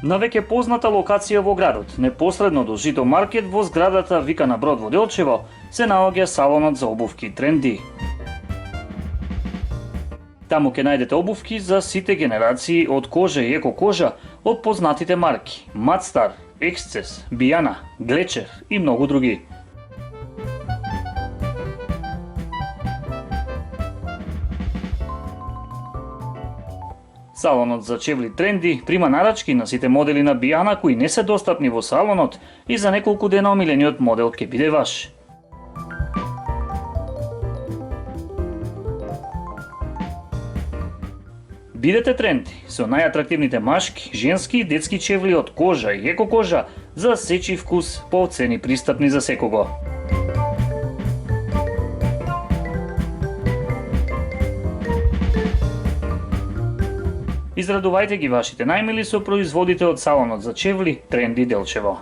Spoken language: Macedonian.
На веќе позната локација во градот, непосредно до Жито маркет во зградата Викана Брод во Делчево, се наоѓа салонот за обувки Тренди. Таму ќе најдете обувки за сите генерации од кожа и еко кожа од познатите марки Madstar, Exces, Biana, Gletscher и многу други. Салонот за чевли Тренди прима нарачки на сите модели на Биана кои не се достапни во салонот и за неколку дена омилениот модел ќе биде ваш. Бидете Тренди со најатрактивните машки, женски и детски чевли од кожа и еко кожа за сечи вкус по цени пристапни за секого. Израдувајте ги вашите најмили со производите од салонот за чевли Тренди Делчево.